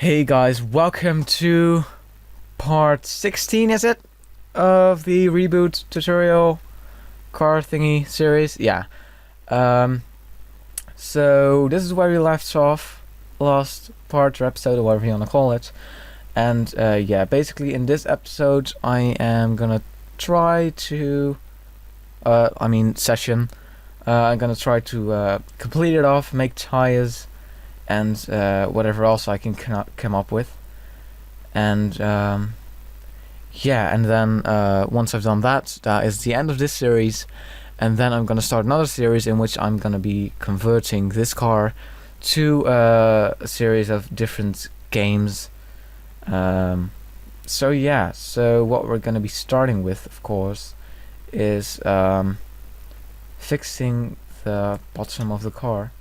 Hey guys, welcome to part 16, is it? Of the Reboot tutorial car thingy series? Yeah. So this is where we left off last part or episode or whatever you want to call it. And yeah, basically in this episode I am gonna try to session. I'm gonna try to complete it off, make tires and whatever else I can come up with. And yeah, and then once I've done that, that is the end of this series. And then I'm gonna start another series in which I'm gonna be converting this car to a series of different games. So yeah, so what we're gonna be starting with, of course, is fixing the bottom of the car.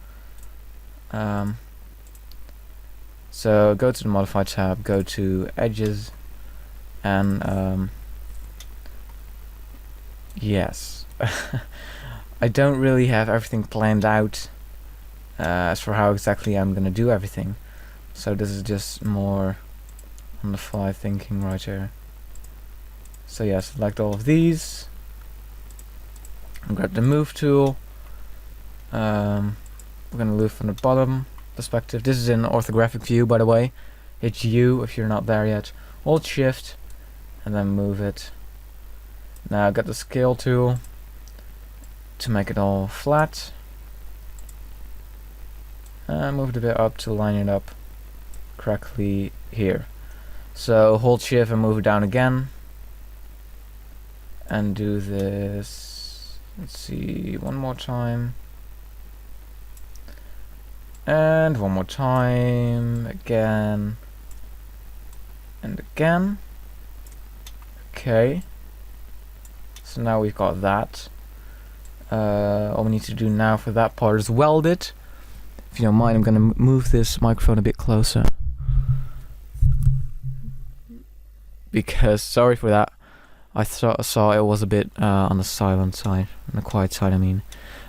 So go to the Modify tab, go to Edges, and yes. I don't really have everything planned out as for how exactly I'm gonna do everything. So this is just more on the fly thinking right here. So yeah, select all of these, and grab the Move tool. We're gonna move from the bottom perspective. This is in orthographic view, by the way. Hit U if you're not there yet. Hold Shift and then move it. Now get the scale tool to make it all flat, and move it a bit up to line it up correctly here. So hold Shift and move it down again, and do this, let's see, one more time. And one more time, again, and again. Okay, so now we've got that. All we need to do now for that part is weld it. If you don't mind, I'm going to move this microphone a bit closer, because, sorry for that, I saw it was a bit on the silent side, on the quiet side I mean.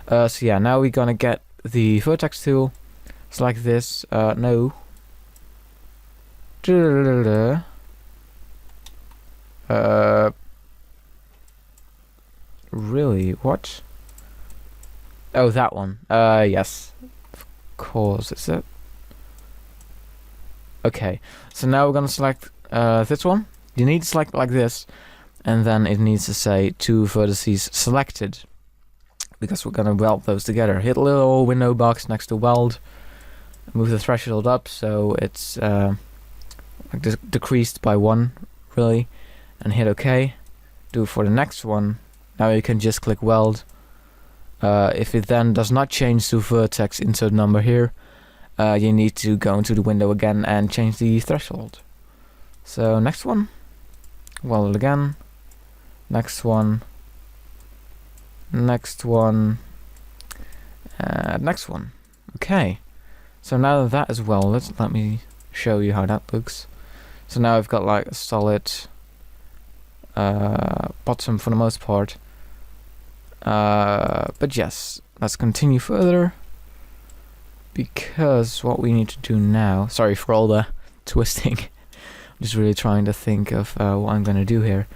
So yeah, now we're going to get the vertex tool. Select this, no. Really, what? Oh, that one. Yes. Of course, is it? Okay, so now we're gonna select this one. You need to select like this, and then it needs to say two vertices selected, because we're gonna weld those together. Hit a little window box next to weld. Move the threshold up so it's decreased by 1, really, and hit OK. Do it for the next one. Now you can just click weld. If it then does not change to vertex insert number here, you need to go into the window again and change the threshold. So next one, weld it again. Next one, next one, next one. Okay. So now that is welded, let me show you how that looks. So now I've got like a solid bottom for the most part. But yes, let's continue further, because what we need to do now, sorry for all the twisting, I'm just really trying to think of what I'm going to do here.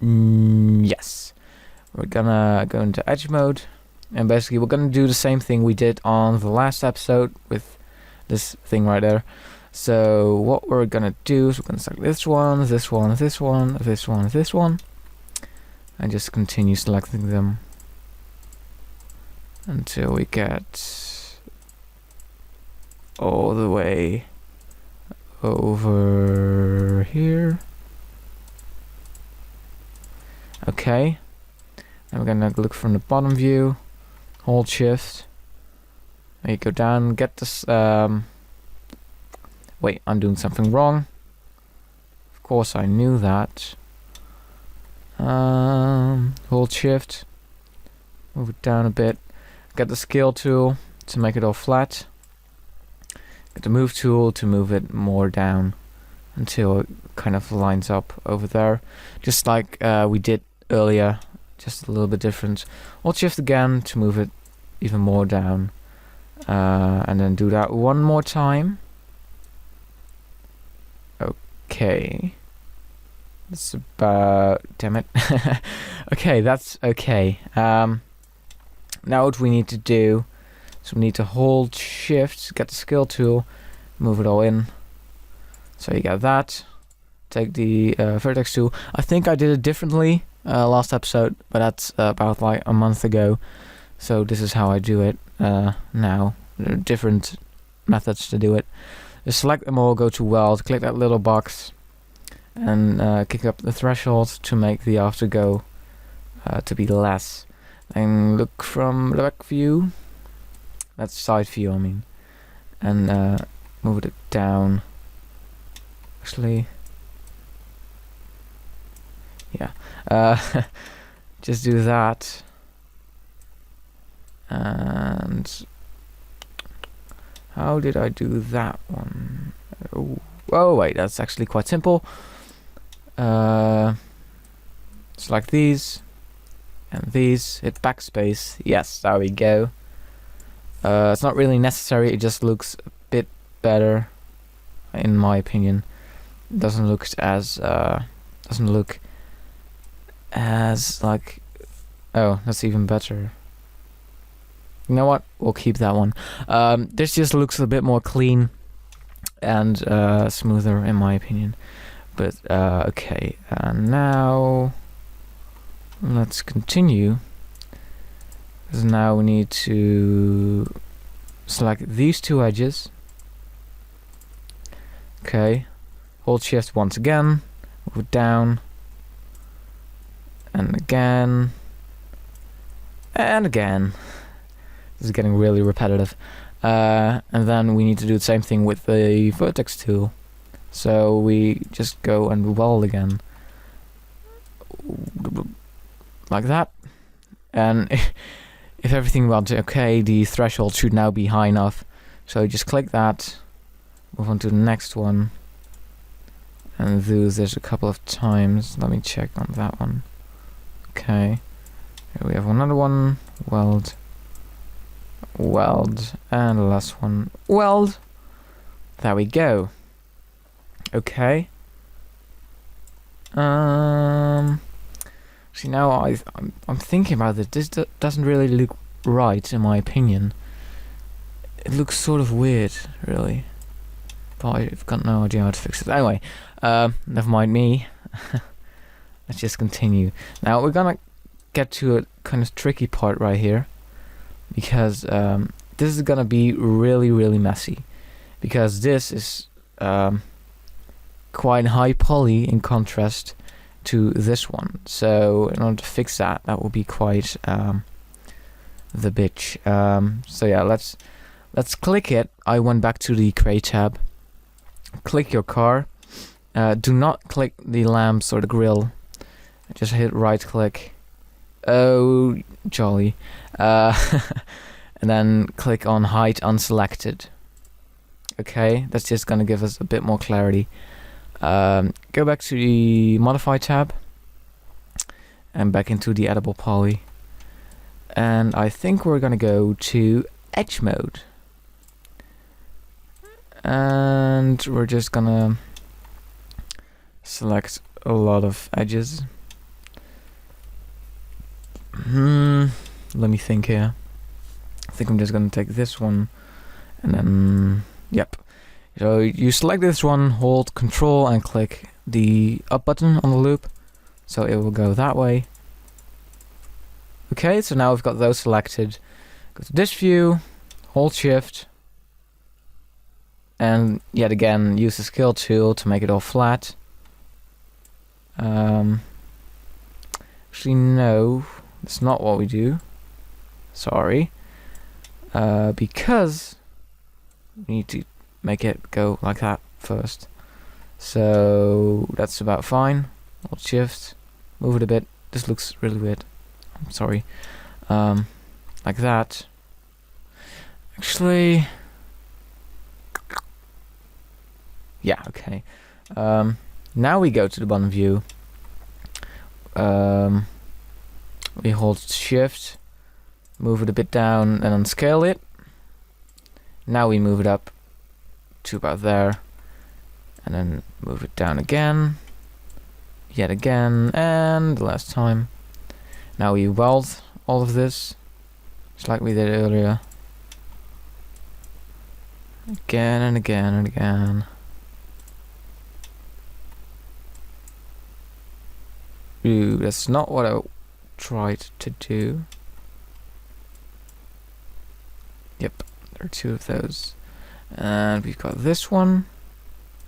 Yes, we're gonna go into edge mode. And basically we're going to do the same thing we did on the last episode with this thing right there. So what we're going to do is we're going to select this one, this one, this one, this one, this one. And just continue selecting them until we get all the way over here. Okay. And we're going to look from the bottom view. Hold Shift. There you go down. Get this. Wait, I'm doing something wrong. Of course, I knew that. Hold Shift. Move it down a bit. Get the scale tool to make it all flat. Get the Move tool to move it more down until it kind of lines up over there, just like we did earlier. Just a little bit different. Hold Shift again to move it even more down And then do that one more time. Okay. That's about... Damn it. Okay, that's okay. Now what we need to do is we need to hold shift, get the skill tool, move it all in. So you got that. Take the vertex tool. I think I did it differently last episode, but that's about like a month ago. So this is how I do it now. There are different methods to do it. Just select them all, go to weld, click that little box, and kick up the threshold to make the afterglow to be less. And look from the back view. That's side view, I mean. And move it down. Actually, yeah. Just do that. And how did I do that one? Oh wait, that's actually quite simple. Select these and these, hit backspace. Yes, there we go. It's not really necessary, it just looks a bit better in my opinion. It doesn't look as like, oh, that's even better. You know what? We'll keep that one. This just looks a bit more clean and smoother in my opinion. But okay, now let's continue. Because now we need to select these two edges. Okay, hold shift once again, move it down, and again, and again. This is getting really repetitive. And then we need to do the same thing with the vertex tool. So we just go and weld again. Like that. And if everything went okay, the threshold should now be high enough. So just click that, move on to the next one, and do this a couple of times. Let me check on that one. Okay. Here we have another one. Weld. Weld. And the last one. Weld. There we go. Okay. See, now I'm thinking about it. This doesn't really look right, in my opinion. It looks sort of weird, really. But I've got no idea how to fix it. Anyway, never mind me. Let's just continue. Now we're gonna get to a kind of tricky part right here, because this is gonna be really, really messy, because this is quite high poly in contrast to this one. So in order to fix that, that will be quite the bitch. So yeah, let's click it. I went back to the create tab. Click your car. Do not click the lamps or the grill. Just hit right click. Oh, jolly. And then click on hide unselected. Okay, that's just gonna give us a bit more clarity. Go back to the modify tab and back into the edible poly, and I think we're gonna go to edge mode, and we're just gonna select a lot of edges. Let me think here. I think I'm just gonna take this one and then yep. So you select this one, hold Control and click the up button on the loop, so it will go that way. Okay, so now we've got those selected. Go to this view, hold Shift, and yet again use the scale tool to make it all flat. Actually no, that's not what we do. Sorry. Because we need to make it go like that first. So that's about fine. Hold Shift, move it a bit. This looks really weird. I'm sorry. Like that. Actually, yeah, okay. Now we go to the bottom view. We hold Shift, move it a bit down, and unscale it. Now we move it up to about there, and then move it down again, yet again, and the last time. Now we weld all of this, just like we did earlier. Again and again and again. Ooh, that's not what I tried to do. Yep, there are two of those. And we've got this one.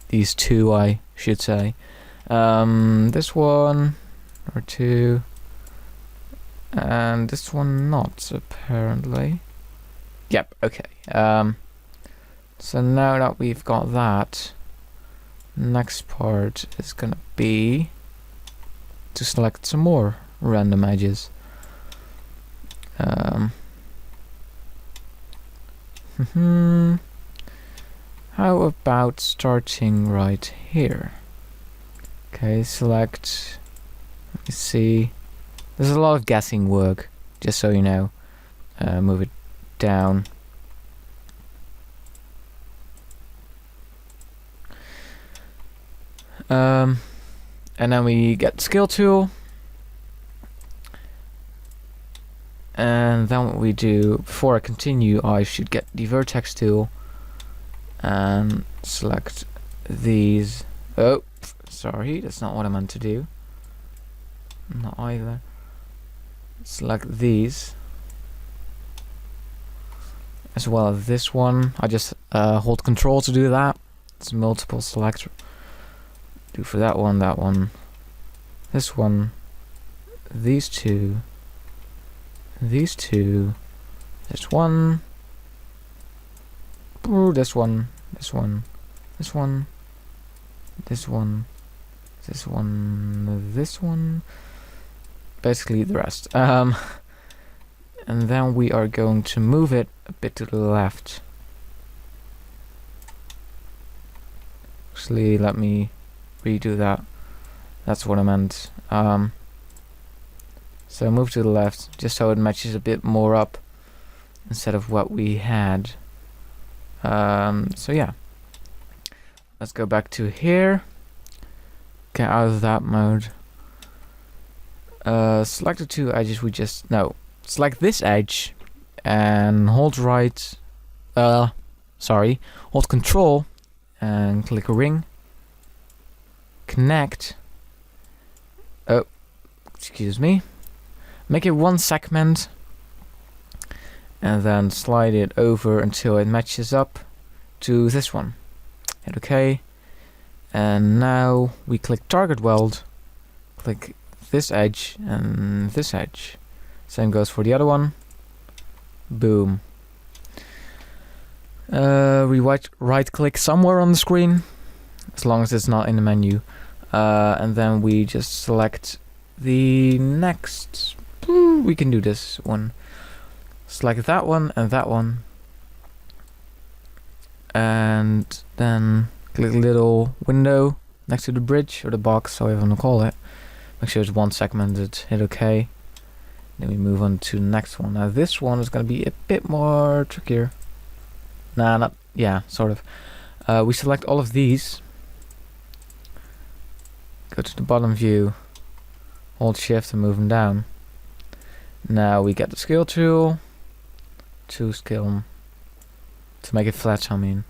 These two, I should say. This one, or two. And this one not, apparently. Yep, okay. So now that we've got that, next part is gonna be to select some more random edges. How about starting right here? Okay, select, let me see. There's a lot of guessing work, just so you know. Move it down. And then we get scale tool, and then what we do, before I continue, I should get the vertex tool and select these. Oh, sorry, that's not what I meant to do. Not either. Select these, as well as this one. I just hold Control to do that. It's multiple select. Do for that one, this one, these two, this one, ooh, this one, this one, this one, this one, this one, this one, basically the rest. And then we are going to move it a bit to the left. Actually, let me redo that. That's what I meant. So move to the left, just so it matches a bit more up instead of what we had. So yeah, let's go back to here. Get out of that mode. Select the two edges we just select this edge and hold hold Control and click a ring. Connect. Oh, excuse me. Make it one segment, and then slide it over until it matches up to this one. Hit OK. And now we click Target Weld. Click this edge and this edge. Same goes for the other one. Boom. We right click somewhere on the screen, as long as it's not in the menu. And then we just select the next. We can do this one. Select that one and that one. And then click little window next to the bridge, or the box, however you want to call it. Make sure it's one segmented, hit OK. Then we move on to the next one. Now this one is going to be a bit more trickier. Sort of. We select all of these. Go to the bottom view, hold Shift and move them down. Now we get the scale tool to scale them, to make it flat, move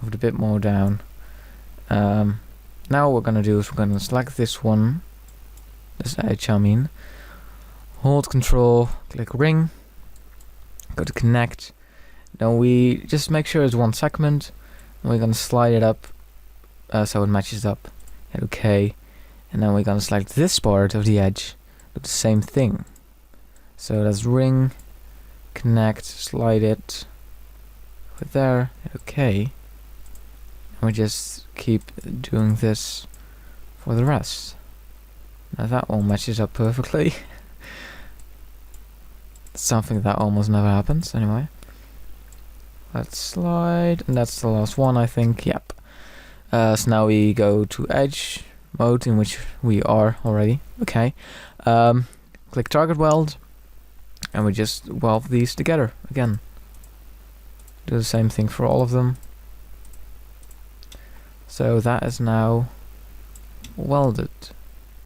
it a bit more down. Now what we're going to do is we're going to select this one, this edge, hold Control, click ring, go to connect. Now we just make sure it's one segment, and we're going to slide it up so it matches up. Hit OK, and then we're gonna select this part of the edge, do the same thing. So that's ring, connect, slide it over there, hit OK, and we just keep doing this for the rest. Now that one matches up perfectly. Something that almost never happens, anyway. Let's slide, and that's the last one, I think. Yep. So now we go to edge mode, in which we are already. Okay. Click Target Weld, and we just weld these together again. Do the same thing for all of them. So that is now welded.